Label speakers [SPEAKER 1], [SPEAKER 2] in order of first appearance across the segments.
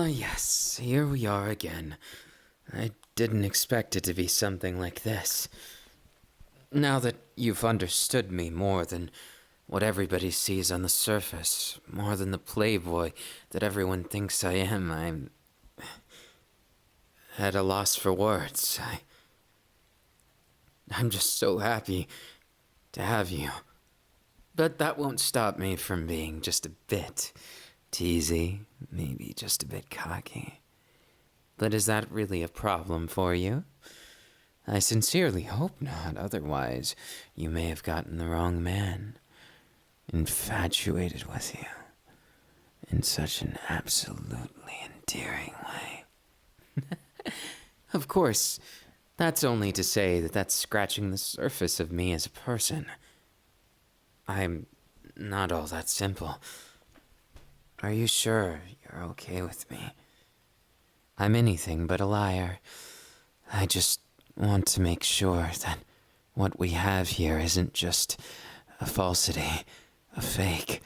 [SPEAKER 1] Yes, here we are again. I didn't expect it to be something like this. Now that you've understood me more than what everybody sees on the surface, more than the playboy that everyone thinks I am, I'm at a loss for words. I'm just so happy to have you. But that won't stop me from being just a bit teasy, maybe just a bit cocky. But is that really a problem for you? I sincerely hope not, otherwise you may have gotten the wrong man. Infatuated with you. In such an absolutely endearing way. Of course, that's only to say that that's scratching the surface of me as a person. I'm not all that simple. Are you sure you're okay with me? I'm anything but a liar. I just want to make sure that what we have here isn't just a falsity, a fake,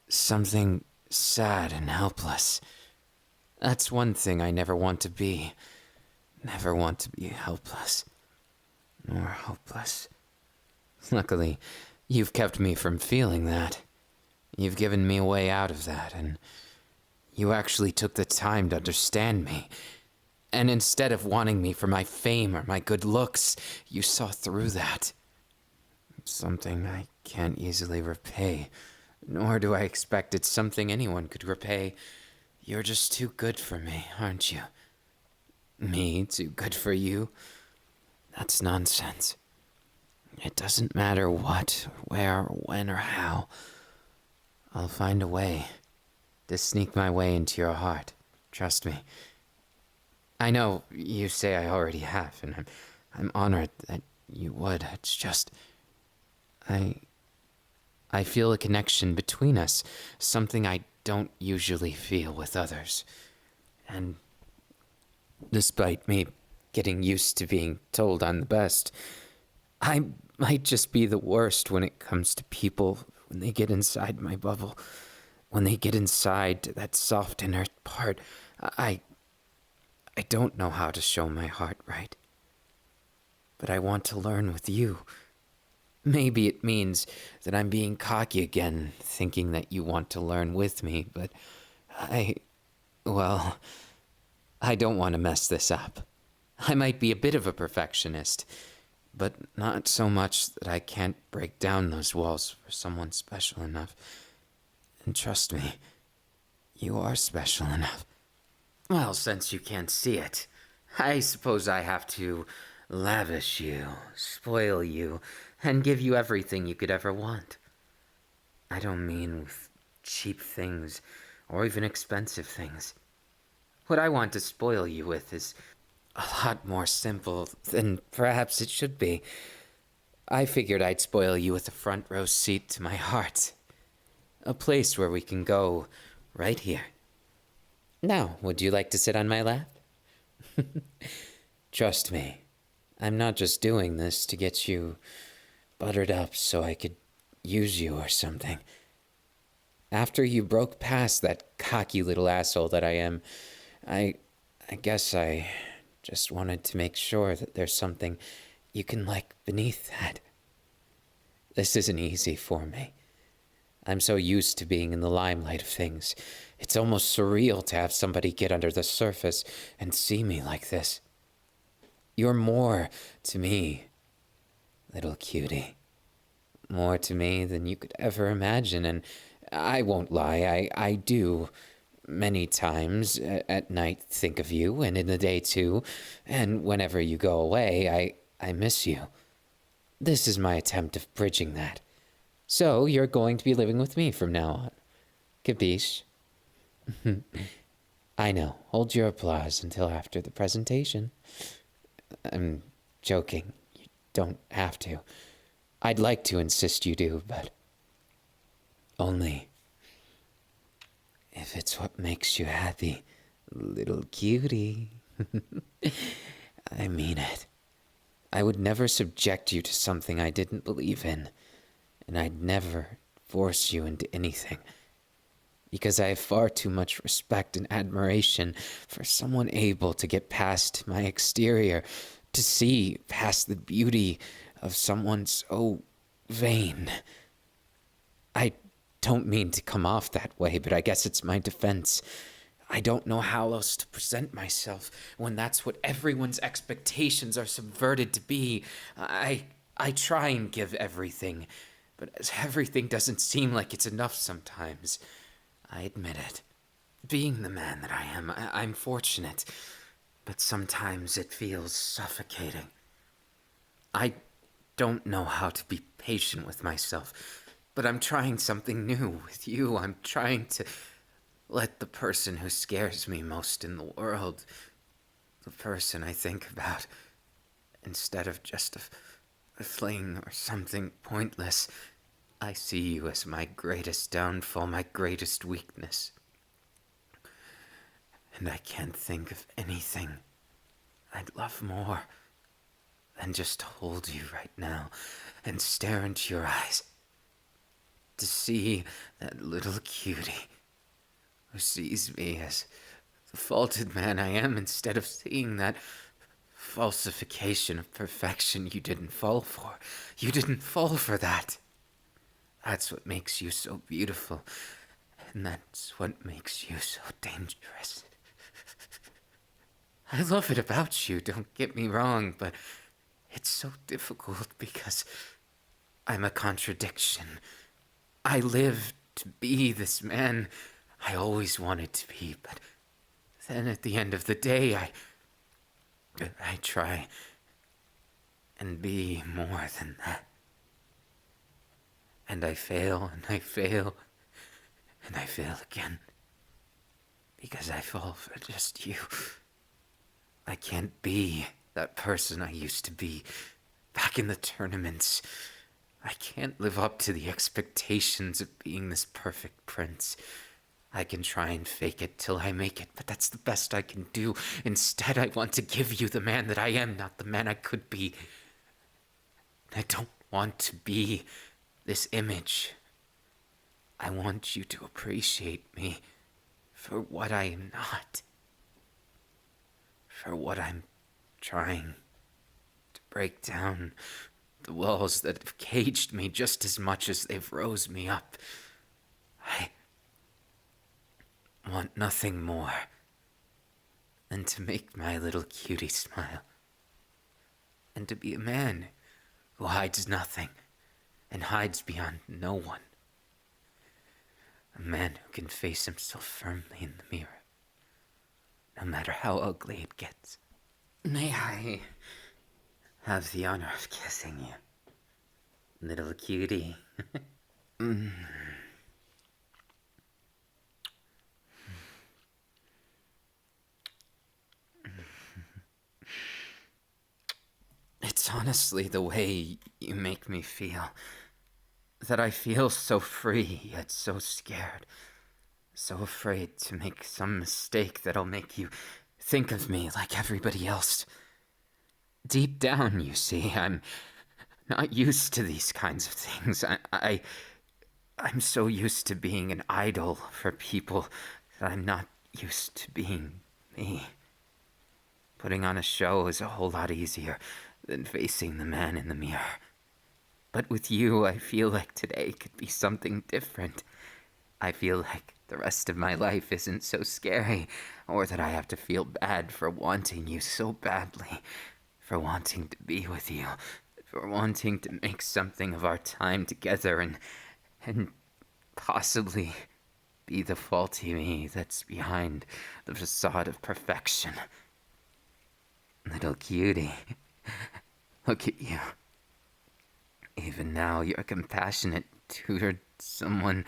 [SPEAKER 1] something sad and helpless. That's one thing I never want to be. Never want to be helpless. Nor hopeless. Luckily, you've kept me from feeling that. You've given me a way out of that, and you actually took the time to understand me. And instead of wanting me for my fame or my good looks, you saw through that. Something I can't easily repay, nor do I expect it's something anyone could repay. You're just too good for me, aren't you? Me too good for you? That's nonsense. It doesn't matter what, where, when, or how. I'll find a way to sneak my way into your heart. Trust me. I know you say I already have, and I'm honored that you would. It's just... I feel a connection between us, something I don't usually feel with others. And despite me getting used to being told I'm the best, I might just be the worst when it comes to people, when they get inside my bubble, when they get inside that soft inner part. I don't know how to show my heart right. But I want to learn with you. Maybe it means that I'm being cocky again, thinking that you want to learn with me, but I don't want to mess this up. I might be a bit of a perfectionist, but not so much that I can't break down those walls for someone special enough. And trust me, you are special enough. Well, since you can't see it, I suppose I have to lavish you, spoil you, and give you everything you could ever want. I don't mean with cheap things or even expensive things. What I want to spoil you with is a lot more simple than perhaps it should be. I figured I'd spoil you with a front row seat to my heart. A place where we can go right here. Now, would you like to sit on my lap? Trust me, I'm not just doing this to get you buttered up so I could use you or something. After you broke past that cocky little asshole that I am, I guess I just wanted to make sure that there's something you can like beneath that. This isn't easy for me. I'm so used to being in the limelight of things. It's almost surreal to have somebody get under the surface and see me like this. You're more to me, little cutie. More to me than you could ever imagine, and I won't lie, I do many times at night think of you, and in the day too, and whenever you go away, I miss you. This is my attempt of bridging that. So you're going to be living with me from now on. Capiche? I know, hold your applause until after the presentation. I'm joking. You don't have to. I'd like to insist you do, but only if it's what makes you happy, little cutie. I mean it. I would never subject you to something I didn't believe in, and I'd never force you into anything. because I have far too much respect and admiration for someone able to get past my exterior, to see past the beauty of someone so vain. I don't mean to come off that way, but I guess it's my defense. I don't know how else to present myself when that's what everyone's expectations are subverted to be. I try and give everything, but everything doesn't seem like it's enough sometimes. I admit it. Being the man that I am, I'm fortunate, but sometimes it feels suffocating. I don't know how to be patient with myself, but I'm trying something new with you. I'm trying to let the person who scares me most in the world, the person I think about, instead of just a fling or something pointless, I see you as my greatest downfall, my greatest weakness. And I can't think of anything I'd love more than just to hold you right now and stare into your eyes. To see that little cutie who sees me as the faulted man I am instead of seeing that falsification of perfection you didn't fall for. You didn't fall for that. That's what makes you so beautiful, and that's what makes you so dangerous. I love it about you, don't get me wrong, but it's so difficult because I'm a contradiction. I live to be this man I always wanted to be, but then at the end of the day, I try and be more than that. And I fail, and I fail, and I fail again. Because I fall for just you. I can't be that person I used to be back in the tournaments. I can't live up to the expectations of being this perfect prince. I can try and fake it till I make it, but that's the best I can do. Instead, I want to give you the man that I am, not the man I could be. I don't want to be this image. I want you to appreciate me for what I am not. For what I'm trying to break down the walls that have caged me just as much as they've rose me up. I want nothing more than to make my little cutie smile. And to be a man who hides nothing and hides beyond no one. A man who can face himself firmly in the mirror, no matter how ugly it gets. May I have the honor of kissing you, little cutie? It's honestly the way you make me feel. That I feel so free, yet so scared. So afraid to make some mistake that'll make you think of me like everybody else. Deep down, you see, I'm not used to these kinds of things. I'm so used to being an idol for people that I'm not used to being me. Putting on a show is a whole lot easier than facing the man in the mirror. But with you, I feel like today could be something different. I feel like the rest of my life isn't so scary, or that I have to feel bad for wanting you so badly, for wanting to be with you, for wanting to make something of our time together and possibly be the faulty me that's behind the facade of perfection. Little cutie, look at you. Even now, you're compassionate toward someone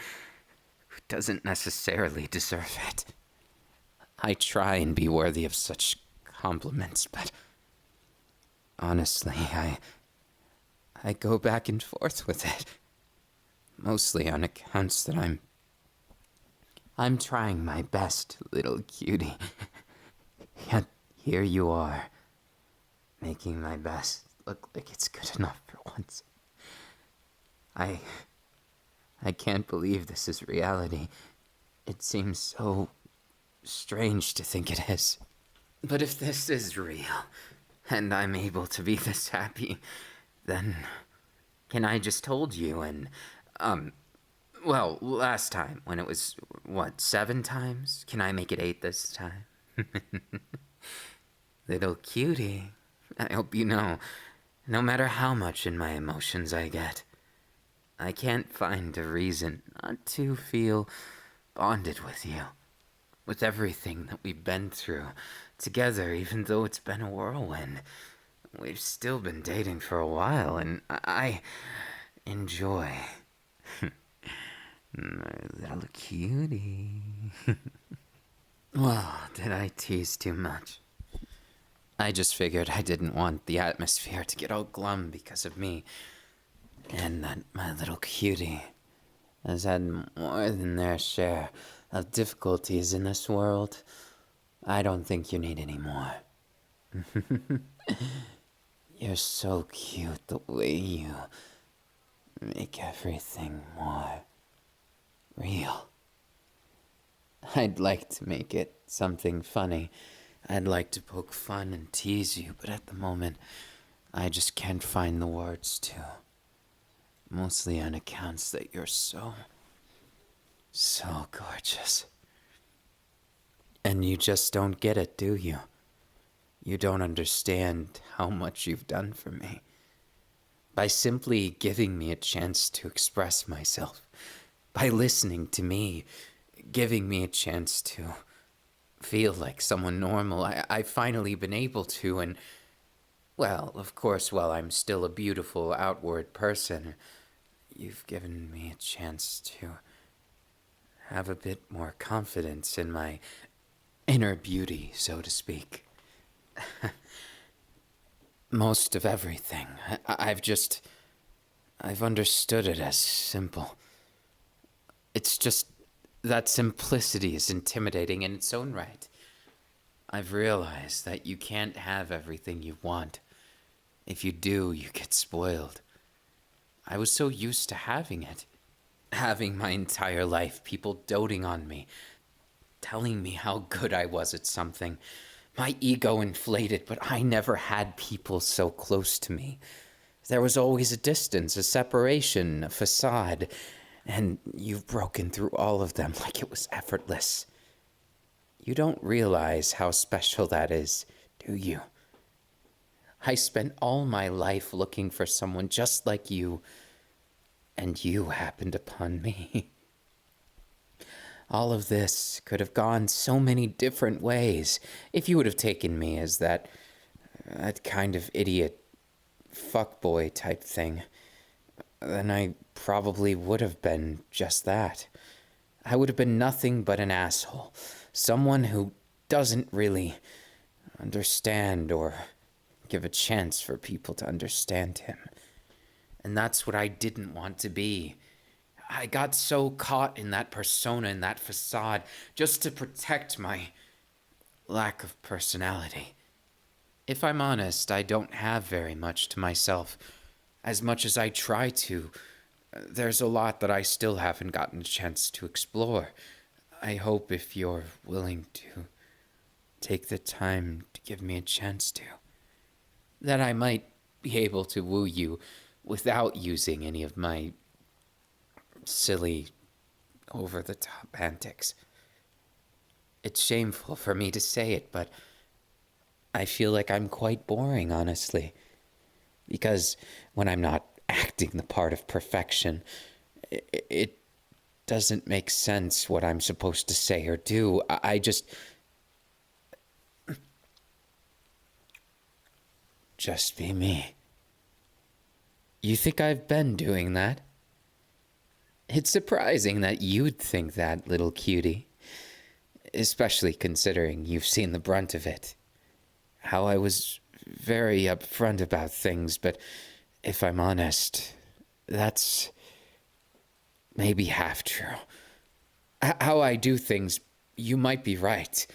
[SPEAKER 1] who doesn't necessarily deserve it. I try and be worthy of such compliments, but honestly, I go back and forth with it. Mostly on accounts that I'm trying my best, little cutie. Yet here you are, making my best look like it's good enough for once. I can't believe this is reality. It seems so strange to think it is. But if this is real, and I'm able to be this happy, then can I just hold you and, well, last time when it was, what, 7 times? Can I make it 8 this time? Little cutie, I hope you know, no matter how much in my emotions I get, I can't find a reason not to feel bonded with you. With everything that we've been through together, even though it's been a whirlwind. We've still been dating for a while, and I enjoy. My little cutie. Well, did I tease too much? I just figured I didn't want the atmosphere to get all glum because of me. And that my little cutie has had more than their share of difficulties in this world. I don't think you need any more. You're so cute the way you make everything more real. I'd like to make it something funny. I'd like to poke fun and tease you, but at the moment, I just can't find the words to. Mostly on accounts that you're so gorgeous. And you just don't get it, do you? You don't understand how much you've done for me. By simply giving me a chance to express myself. By listening to me, giving me a chance to feel like someone normal, I've finally been able to, and, well, of course, while I'm still a beautiful outward person, you've given me a chance to have a bit more confidence in my inner beauty, so to speak. Most of everything, I've understood it as simple. It's just that simplicity is intimidating in its own right. I've realized that you can't have everything you want. If you do, you get spoiled. I was so used to having it. Having my entire life, people doting on me, telling me how good I was at something. My ego inflated, but I never had people so close to me. There was always a distance, a separation, a facade, and you've broken through all of them like it was effortless. You don't realize how special that is, do you? I spent all my life looking for someone just like you, and you happened upon me. All of this could have gone so many different ways if you would have taken me as that kind of idiot fuckboy type thing. Then I probably would have been just that. I would have been nothing but an asshole. Someone who doesn't really understand or give a chance for people to understand him. And that's what I didn't want to be. I got so caught in that persona, in that facade, just to protect my lack of personality. If I'm honest, I don't have very much to myself. As much as I try to, there's a lot that I still haven't gotten a chance to explore. I hope if you're willing to take the time to give me a chance to, that I might be able to woo you without using any of my silly, over-the-top antics. It's shameful for me to say it, but I feel like I'm quite boring, honestly. Because when I'm not acting the part of perfection, it doesn't make sense what I'm supposed to say or do. I just be me. You think I've been doing that? It's surprising that you'd think that, little cutie. Especially considering you've seen the brunt of it. How I was very upfront about things, but if I'm honest, that's maybe half true. How I do things, you might be right.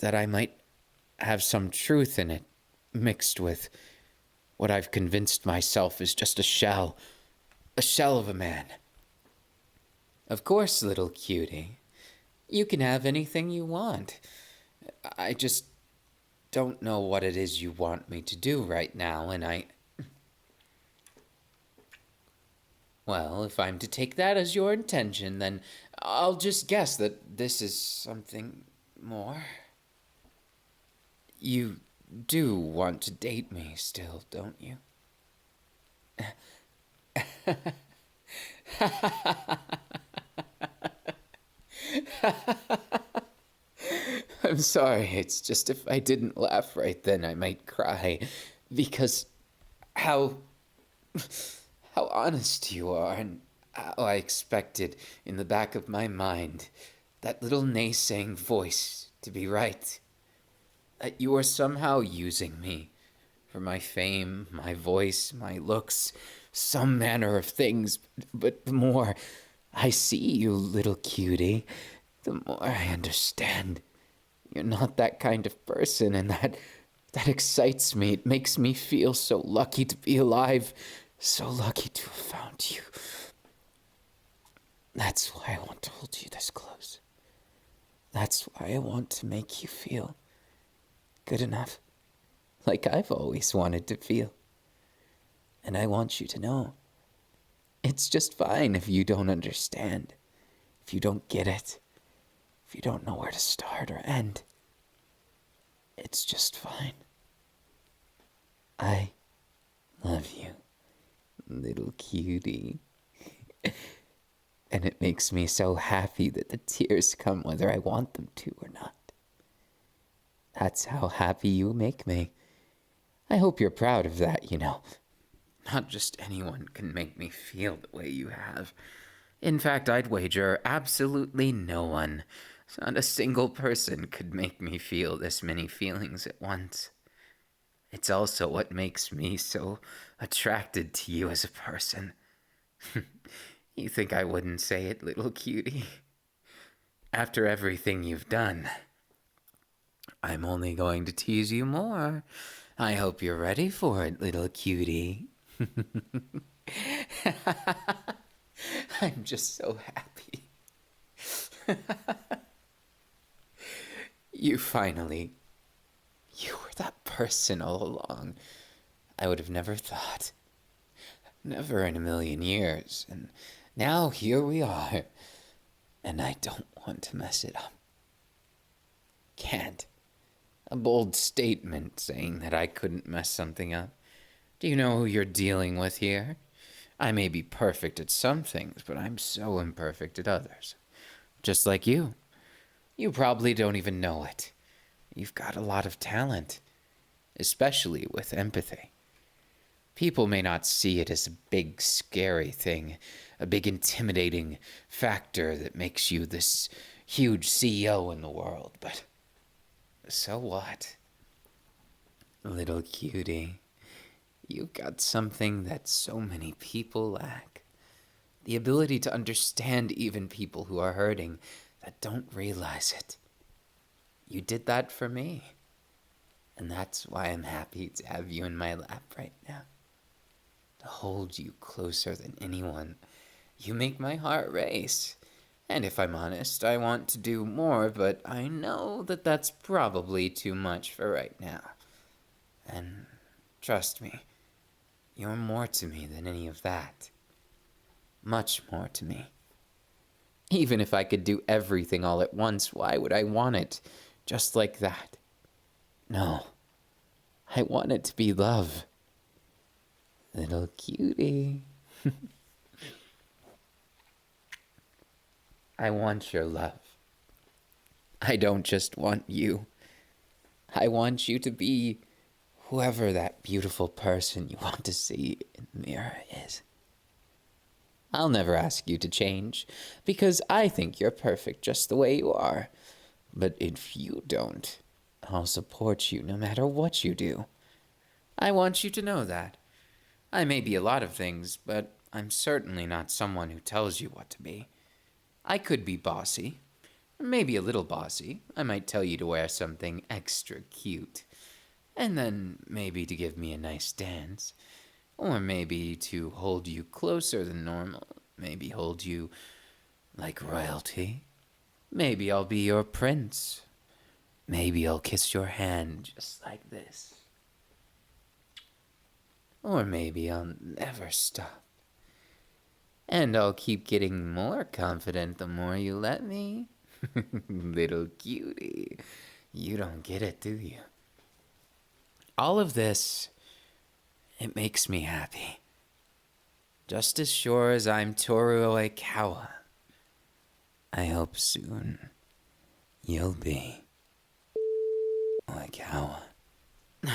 [SPEAKER 1] That I might have some truth in it, mixed with what I've convinced myself is just a shell of a man. Of course, little cutie. You can have anything you want. I just don't know what it is you want me to do right now, and Well, if I'm to take that as your intention, then I'll just guess that this is something more. You do want to date me still, don't you? I'm sorry, it's just if I didn't laugh right then, I might cry. Because how how honest you are, and how I expected in the back of my mind that little naysaying voice to be right. That you are somehow using me for my fame, my voice, my looks, some manner of things. But the more I see you, little cutie, the more I understand. You're not that kind of person, and that excites me. It makes me feel so lucky to be alive, so lucky to have found you. That's why I want to hold you this close. That's why I want to make you feel good enough, like I've always wanted to feel. And I want you to know, it's just fine if you don't understand, if you don't get it, if you don't know where to start or end. It's just fine. I love you, little cutie. And it makes me so happy that the tears come whether I want them to or not. That's how happy you make me. I hope you're proud of that, you know. Not just anyone can make me feel the way you have. In fact, I'd wager absolutely no one, not a single person, could make me feel this many feelings at once. It's also what makes me so attracted to you as a person. You think I wouldn't say it, little cutie? After everything you've done, I'm only going to tease you more. I hope you're ready for it, little cutie. I'm just so happy. You were that person all along. I would have never thought. Never in a million years. And now here we are. And I don't want to mess it up. Can't. A bold statement saying that I couldn't mess something up. Do you know who you're dealing with here? I may be perfect at some things, but I'm so imperfect at others. Just like you. You probably don't even know it. You've got a lot of talent, especially with empathy. People may not see it as a big, scary thing, a big, intimidating factor that makes you this huge CEO in the world, but so what? Little cutie, you've got something that so many people lack. The ability to understand even people who are hurting that don't realize it. You did that for me. And that's why I'm happy to have you in my lap right now. To hold you closer than anyone. You make my heart race. And if I'm honest, I want to do more, but I know that that's probably too much for right now. And trust me, you're more to me than any of that. Much more to me. Even if I could do everything all at once, why would I want it just like that? No, I want it to be love. Little cutie. I want your love. I don't just want you. I want you to be whoever that beautiful person you want to see in the mirror is. I'll never ask you to change, because I think you're perfect just the way you are. But if you don't, I'll support you no matter what you do. I want you to know that. I may be a lot of things, but I'm certainly not someone who tells you what to be. I could be bossy, maybe a little bossy. I might tell you to wear something extra cute, and then maybe to give me a nice dance, or maybe to hold you closer than normal, maybe hold you like royalty. Maybe I'll be your prince. Maybe I'll kiss your hand just like this. Or maybe I'll never stop. And I'll keep getting more confident the more you let me. Little cutie. You don't get it, do you? All of this, it makes me happy. Just as sure as I'm Tooru Oikawa. I hope soon you'll be Oikawa.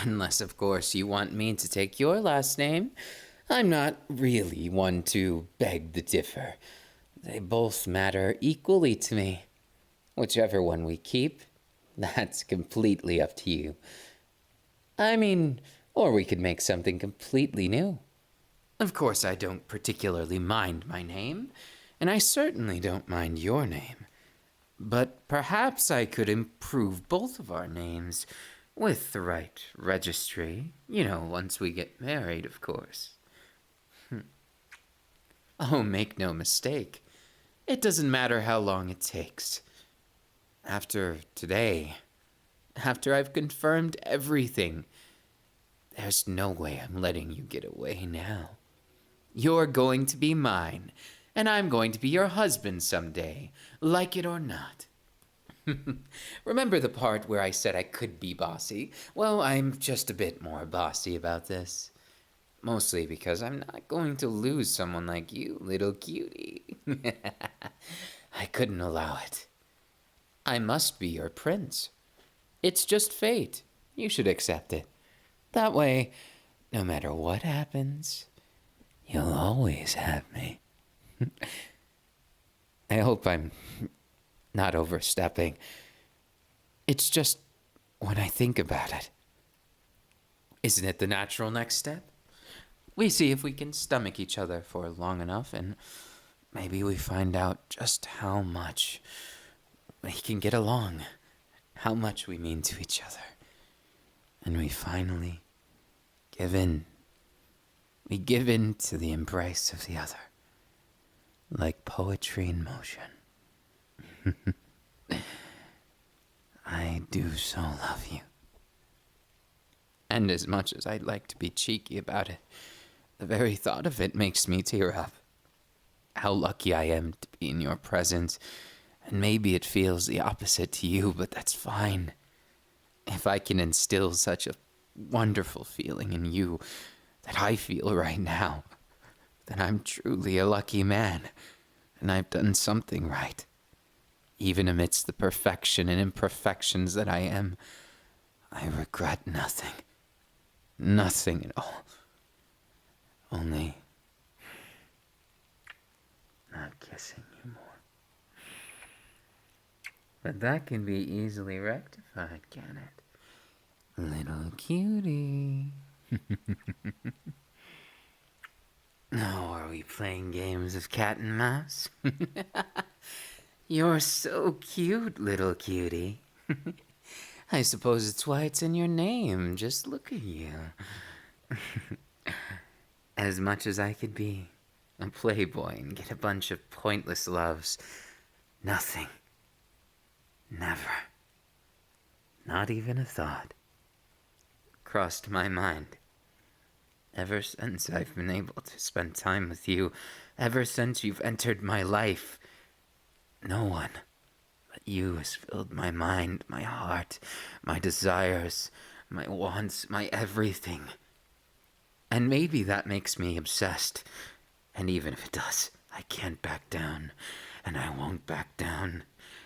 [SPEAKER 1] Unless, of course, you want me to take your last name. I'm not really one to beg the differ. They both matter equally to me. Whichever one we keep, that's completely up to you. I mean, or we could make something completely new. Of course, I don't particularly mind my name, and I certainly don't mind your name. But perhaps I could improve both of our names with the right registry. Once we get married, of course. Oh, make no mistake. It doesn't matter how long it takes. After today, after I've confirmed everything, there's no way I'm letting you get away now. You're going to be mine, and I'm going to be your husband someday, like it or not. Remember the part where I said I could be bossy? Well, I'm just a bit more bossy about this. Mostly because I'm not going to lose someone like you, little cutie. I couldn't allow it. I must be your prince. It's just fate. You should accept it. That way, no matter what happens, you'll always have me. I hope I'm not overstepping. It's just when I think about it. Isn't it the natural next step? We see if we can stomach each other for long enough, and maybe we find out just how much we can get along, how much we mean to each other. And we finally give in. We give in to the embrace of the other, like poetry in motion. I do so love you. And as much as I'd like to be cheeky about it, the very thought of it makes me tear up. How lucky I am to be in your presence, and maybe it feels the opposite to you, but that's fine. If I can instill such a wonderful feeling in you that I feel right now, then I'm truly a lucky man, and I've done something right. Even amidst the perfection and imperfections that I am, I regret nothing. Nothing at all. Only not kissing you more. But that can be easily rectified, can it? Little cutie. Oh, are we playing games of cat and mouse? You're so cute, little cutie. I suppose it's why it's in your name. Just look at you. As much as I could be a playboy and get a bunch of pointless loves, nothing. Never. Not even a thought crossed my mind. Ever since I've been able to spend time with you, ever since you've entered my life, no one but you has filled my mind, my heart, my desires, my wants, my everything. And maybe that makes me obsessed. And even if it does, I can't back down. And I won't back down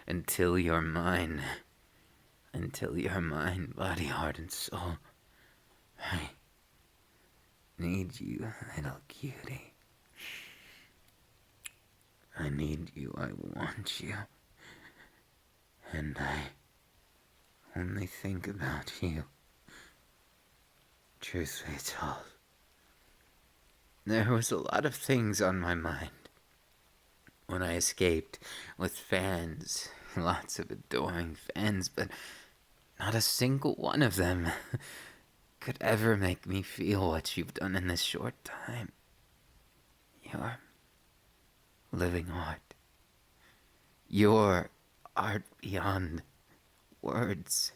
[SPEAKER 1] until you're mine. Until you're mine, body, heart, and soul. I need you, little cutie. I need you, I want you. And I only think about you. Truth be told, there was a lot of things on my mind when I escaped with fans, lots of adoring fans, but not a single one of them could ever make me feel what you've done in this short time. You're living art. You're art beyond words.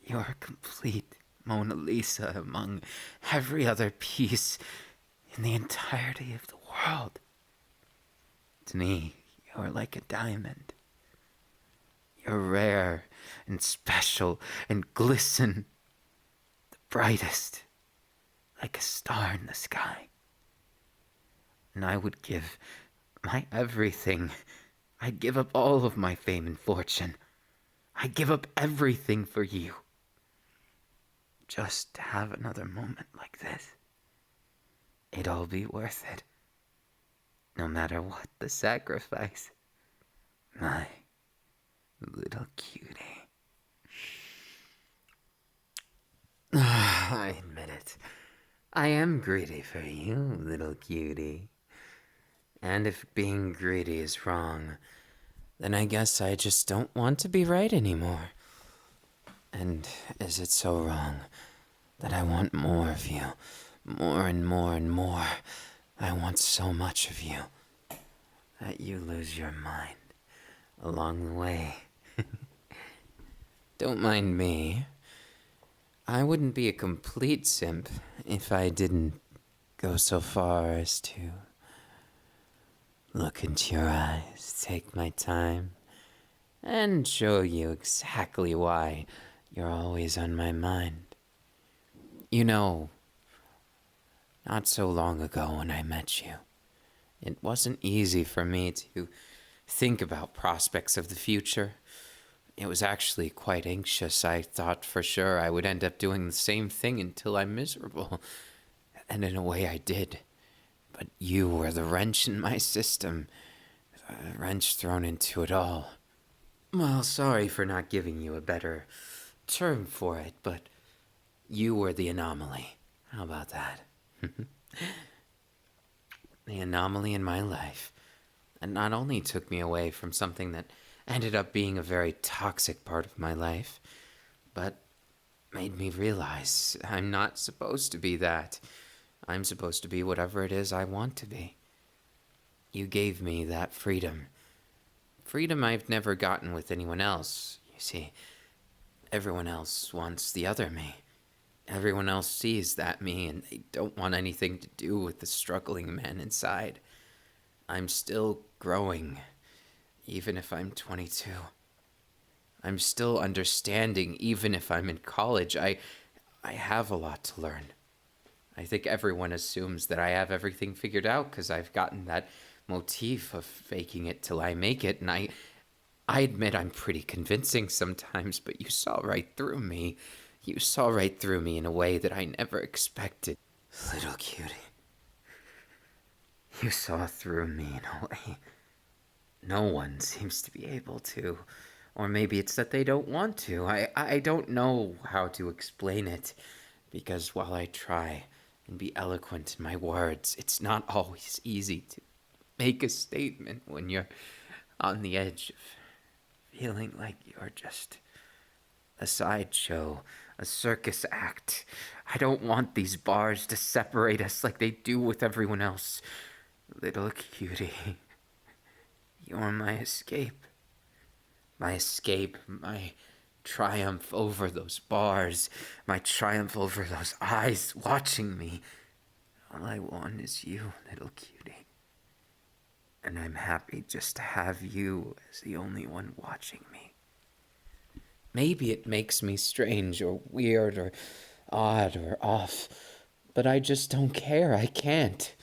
[SPEAKER 1] You're a complete Mona Lisa among every other piece in the entirety of the world. To me, you're like a diamond. You're rare and special and glisten the brightest, like a star in the sky. And I would give my everything. I'd give up all of my fame and fortune. I'd give up everything for you. Just to have another moment like this. It'd all be worth it. No matter what the sacrifice. My little cutie. I admit it. I am greedy for you, little cutie. And if being greedy is wrong, then I guess I just don't want to be right anymore. And is it so wrong that I want more of you? More and more and more. I want so much of you that you lose your mind along the way. Don't mind me. I wouldn't be a complete simp if I didn't go so far as to look into your eyes, take my time, and show you exactly why you're always on my mind. You know, not so long ago when I met you, it wasn't easy for me to think about prospects of the future. It was actually quite anxious. I thought for sure I would end up doing the same thing until I'm miserable. And in a way I did. But you were the wrench in my system. A wrench thrown into it all. Well, sorry for not giving you a better term for it, but you were the anomaly. How about that? The anomaly in my life. And not only took me away from something that ended up being a very toxic part of my life, but made me realize I'm not supposed to be that. I'm supposed to be whatever it is I want to be. You gave me that freedom. Freedom I've never gotten with anyone else. You see, everyone else wants the other me. Everyone else sees that me, and they don't want anything to do with the struggling man inside. I'm still growing, even if I'm 22. I'm still understanding, even if I'm in college. I have a lot to learn. I think everyone assumes that I have everything figured out because I've gotten that motif of faking it till I make it, and I admit I'm pretty convincing sometimes, but you saw right through me. You saw right through me in a way that I never expected. Little cutie. You saw through me in a way no one seems to be able to. Or maybe it's that they don't want to. I don't know how to explain it. Because while I try and be eloquent in my words, it's not always easy to make a statement when you're on the edge of feeling like you're just a sideshow, a circus act. I don't want these bars to separate us like they do with everyone else. Little cutie, you're my escape. My escape, my triumph over those bars, my triumph over those eyes watching me. All I want is you, little cutie. And I'm happy just to have you as the only one watching me. Maybe it makes me strange or weird or odd or off, but I just don't care. I can't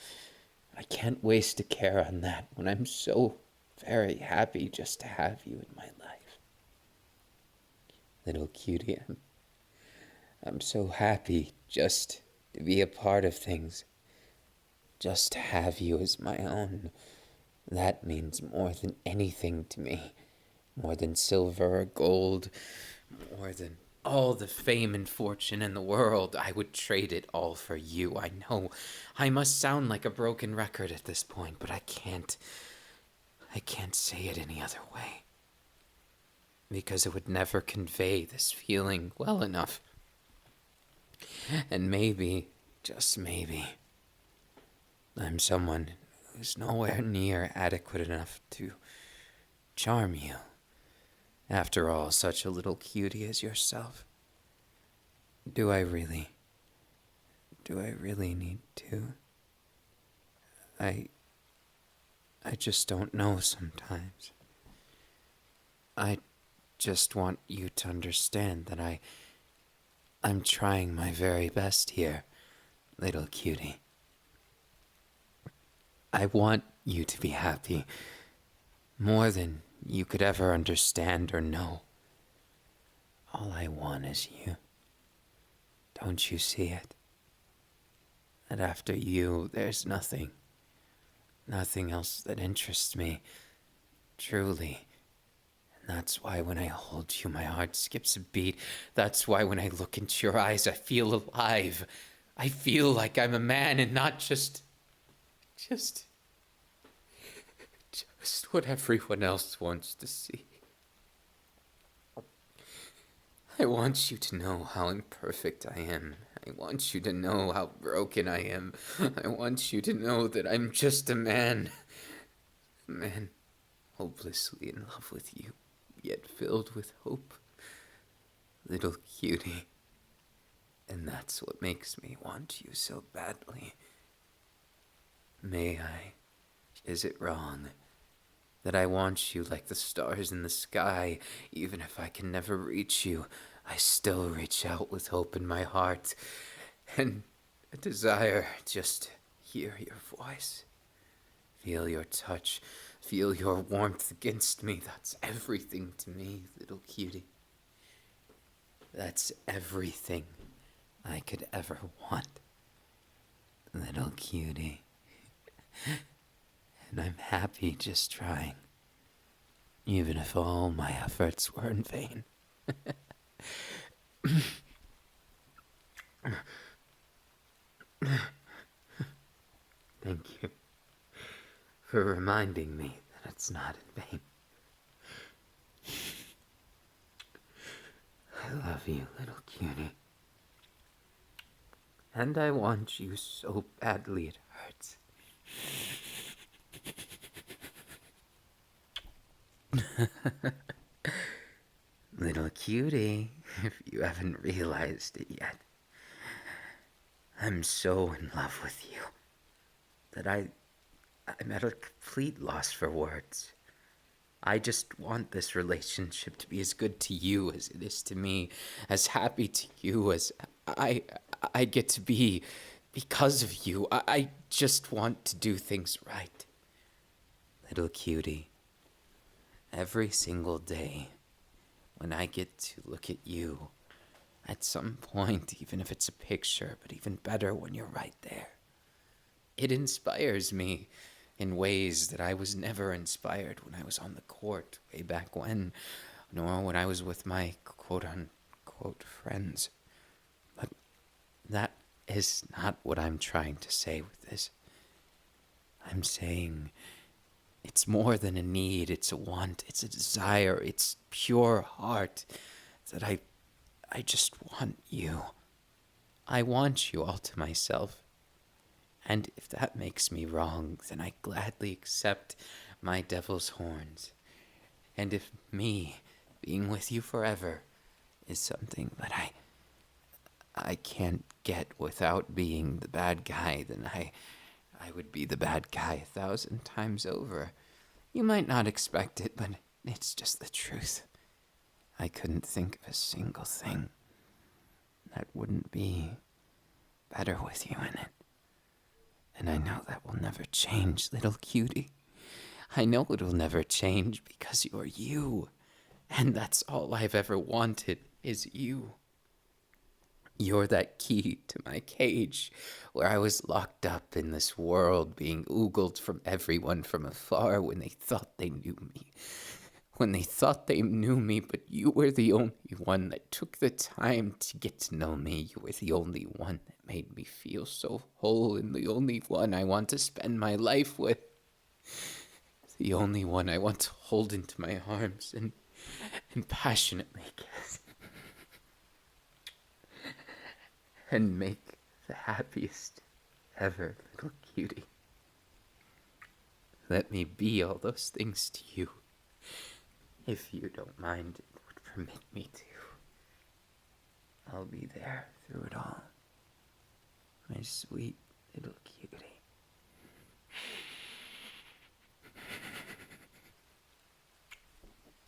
[SPEAKER 1] waste a care on that when I'm so very happy just to have you in my life. Little cutie, I'm so happy just to be a part of things. Just to have you as my own. That means more than anything to me. More than silver or gold. More than all the fame and fortune in the world. I would trade it all for you. I know I must sound like a broken record at this point, but I can't say it any other way. Because it would never convey this feeling well enough. And maybe, just maybe, I'm someone who's nowhere near adequate enough to charm you. After all, such a little cutie as yourself. Do I really need to? I just don't know sometimes. I just want you to understand that I'm trying my very best here, little cutie. I want you to be happy, more than you could ever understand or know. All I want is you. Don't you see it? That after you, there's nothing else that interests me, truly. And that's why when I hold you, my heart skips a beat. That's why when I look into your eyes, I feel alive. I feel like I'm a man and not just what everyone else wants to see. I want you to know how imperfect I am. I want you to know how broken I am. I want you to know that I'm just a man. A man hopelessly in love with you, yet filled with hope. Little cutie. And that's what makes me want you so badly. May I? Is it wrong that I want you like the stars in the sky? Even if I can never reach you, I still reach out with hope in my heart and a desire just to hear your voice, feel your touch, feel your warmth against me. That's everything to me, little cutie. That's everything I could ever want, little cutie. And I'm happy just trying, even if all my efforts were in vain. Thank you for reminding me that it's not in vain. I love you, little cutie. And I want you so badly it hurts. Little cutie, if you haven't realized it yet, I'm so in love with you that I'm at a complete loss for words. I just want this relationship to be as good to you as it is to me, as happy to you as I get to be because of you. I just want to do things right. Little cutie, every single day when I get to look at you, at some point, even if it's a picture, but even better when you're right there, it inspires me in ways that I was never inspired when I was on the court way back when, nor when I was with my quote-unquote friends. But that is not what I'm trying to say with this. I'm saying it's more than a need, it's a want, it's a desire, it's pure heart that I just want you. I want you all to myself. And if that makes me wrong, then I gladly accept my devil's horns. And if me being with you forever is something that I can't get without being the bad guy, then I would be the bad guy 1,000 times over. You might not expect it, but it's just the truth. I couldn't think of a single thing that wouldn't be better with you in it. And I know that will never change, little cutie. I know it will never change because you're you. And that's all I've ever wanted is you. You're that key to my cage where I was locked up in this world being oogled from everyone from afar when they thought they knew me. When they thought they knew me, but you were the only one that took the time to get to know me. You were the only one that made me feel so whole and the only one I want to spend my life with. The only one I want to hold into my arms and passionately kiss. And make the happiest ever, little cutie. Let me be all those things to you. If you don't mind, it would permit me to. I'll be there through it all. My sweet little